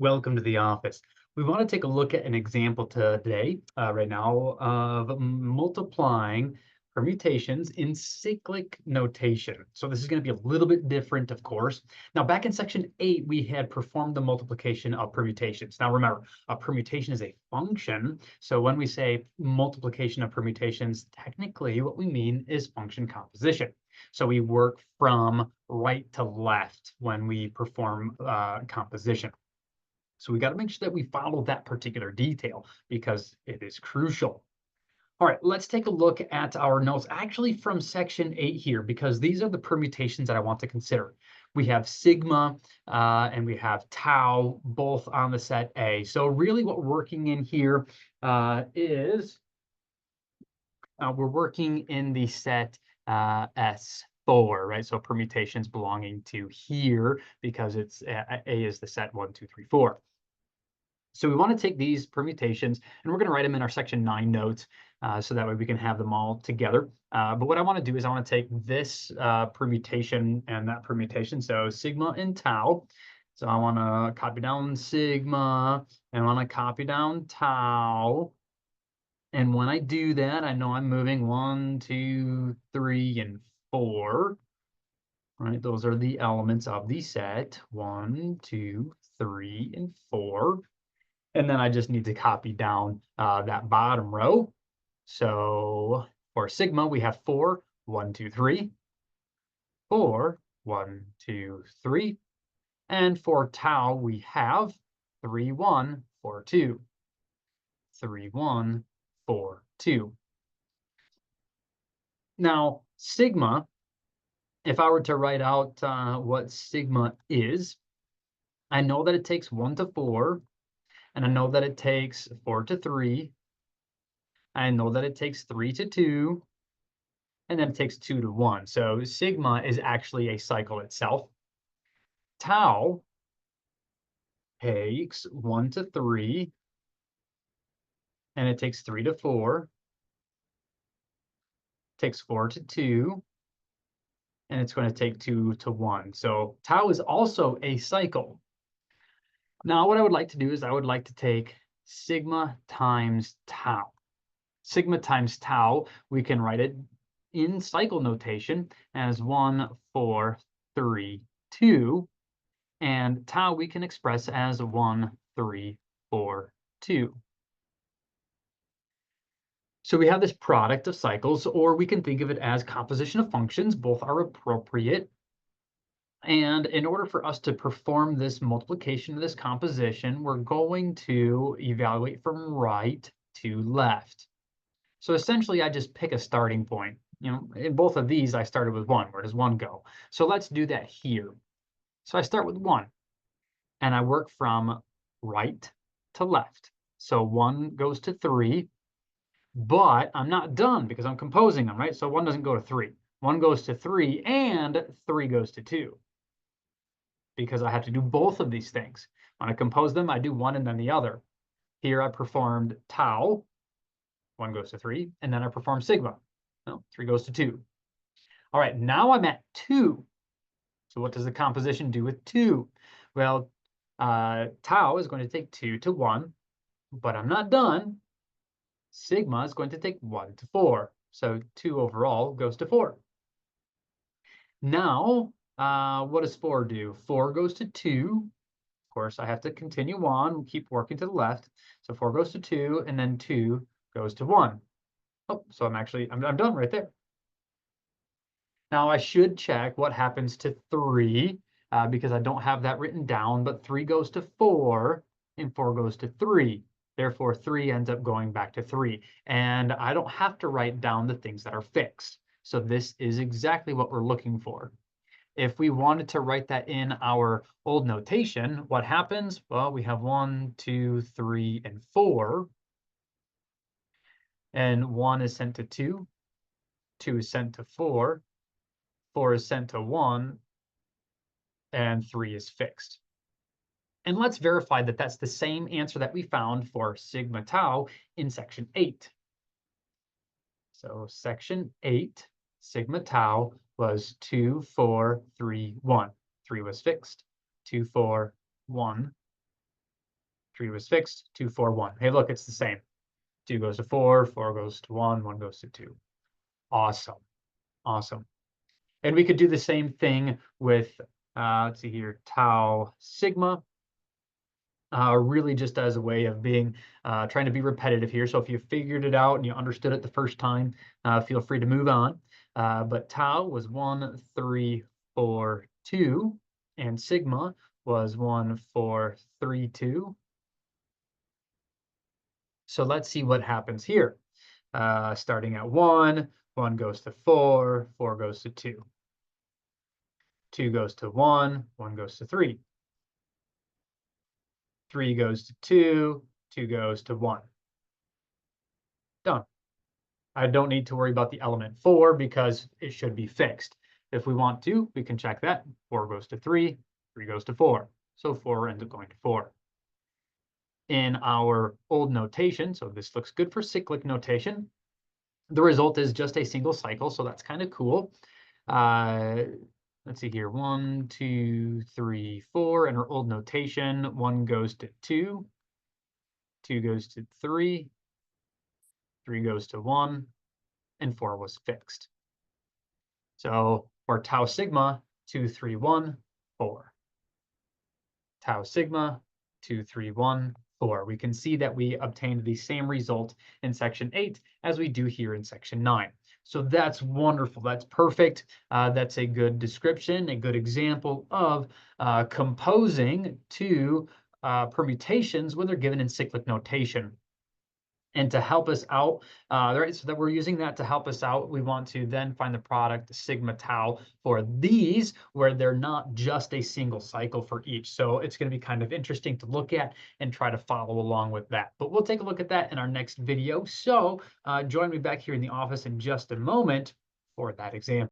Welcome to the office. We want to take a look at an example today, right now, of multiplying permutations in cyclic notation. So this is going to be a little bit different, of course. Now, back in section 8, we had performed the multiplication of permutations. Now, remember, a permutation is a function. So when we say multiplication of permutations, technically what we mean is function composition. So we work from right to left when we perform composition. So we got to make sure that we follow that particular detail because it is crucial. All right, let's take a look at our notes actually from section 8 here, because these are the permutations that I want to consider. We have sigma and we have tau both on the set A. So really what we're working in here is we're working in the set S4, right? So permutations belonging to here because it's A is the set 1, 2, 3, 4. So we want to take these permutations and we're going to write them in our section 9 notes so that way we can have them all together. But what I want to do is I want to take this permutation and that permutation, so sigma and tau. So I want to copy down sigma and I want to copy down tau. And when I do that, I know I'm moving 1, 2, 3, and 4. Right, those are the elements of the set. 1, 2, 3, and 4. And then I just need to copy down that bottom row. So for sigma, we have 4, 1, 2, 3, 4, 1, 2, 3. And for tau, we have 3, 1, 4, 2, 3, 1, 4, 2. Now, sigma, if I were to write out what sigma is, I know that it takes 1 to 4, and I know that it takes 4 to 3. I know that it takes 3 to 2, and then it takes 2 to 1. So sigma is actually a cycle itself. Tau takes 1 to 3, and it takes 3 to 4, takes 4 to 2, and it's going to take 2 to 1. So tau is also a cycle. Now, what I would like to do is I would like to take sigma times tau. Sigma times tau, we can write it in cycle notation as 1, 4, 3, 2. And tau we can express as 1, 3, 4, 2. So we have this product of cycles, or we can think of it as composition of functions. Both are appropriate. And in order for us to perform this multiplication of this composition, we're going to evaluate from right to left. So essentially, I just pick a starting point. In both of these, I started with 1. Where does 1 go? So let's do that here. So I start with 1, and I work from right to left. So 1 goes to 3, but I'm not done because I'm composing them, right? So 1 doesn't go to 3. 1 goes to 3, and 3 goes to 2 because I have to do both of these things. When I compose them, I do one and then the other. Here I performed tau. 1 goes to 3, and then I perform sigma. No, 3 goes to 2. All right, now I'm at 2. So what does the composition do with 2? Well, tau is going to take 2 to 1, but I'm not done. Sigma is going to take 1 to 4. So 2 overall goes to 4. Now, what does 4 do? 4 goes to 2. Of course, I have to continue on, keep working to the left. So 4 goes to 2, and then 2 goes to 1. Oh, so I'm done right there. Now I should check what happens to 3 because I don't have that written down, but 3 goes to 4 and 4 goes to 3. Therefore, 3 ends up going back to 3. And I don't have to write down the things that are fixed. So this is exactly what we're looking for. If we wanted to write that in our old notation, what happens? Well, we have 1, 2, 3, and 4. And 1 is sent to 2, 2 is sent to 4, 4 is sent to 1, and 3 is fixed. And let's verify that that's the same answer that we found for sigma tau in section 8. So section 8, sigma tau was 2, 4, 3, 1. 3 was fixed. 2, 4, 1. 3 was fixed, 2, 4, 1. Hey, look, it's the same. 2 goes to 4, 4 goes to 1, 1 goes to 2. Awesome. Awesome. And we could do the same thing with, let's see here, tau sigma, really just as a way of being, trying to be repetitive here. So if you figured it out and you understood it the first time, feel free to move on. But tau was 1, 3, 4, 2, and sigma was 1, 4, 3, 2. So let's see what happens here. Starting at 1, 1 goes to 4, 4 goes to 2. 2 goes to 1, 1 goes to 3. 3 goes to 2, 2 goes to 1. Done. I don't need to worry about the element 4 because it should be fixed. If we want to, we can check that. 4 goes to 3, 3 goes to 4. So 4 ends up going to 4. In our old notation, so this looks good for cyclic notation, the result is just a single cycle, so that's kind of cool. Let's see here, 1, 2, 3, 4. In our old notation, 1 goes to 2, 2 goes to 3, 3 goes to 1, and 4 was fixed. So for tau sigma, 2, 3, 1, 4. Tau sigma, 2, 3, 1, 4. We can see that we obtained the same result in section 8 as we do here in section 9. So that's wonderful. That's perfect. That's a good description, a good example of composing two permutations when they're given in cyclic notation. And to help us out, right, so that we're using that to help us out, we want to then find the product sigma tau for these where they're not just a single cycle for each. So it's going to be kind of interesting to look at and try to follow along with that. But we'll take a look at that in our next video. So join me back here in the office in just a moment for that example.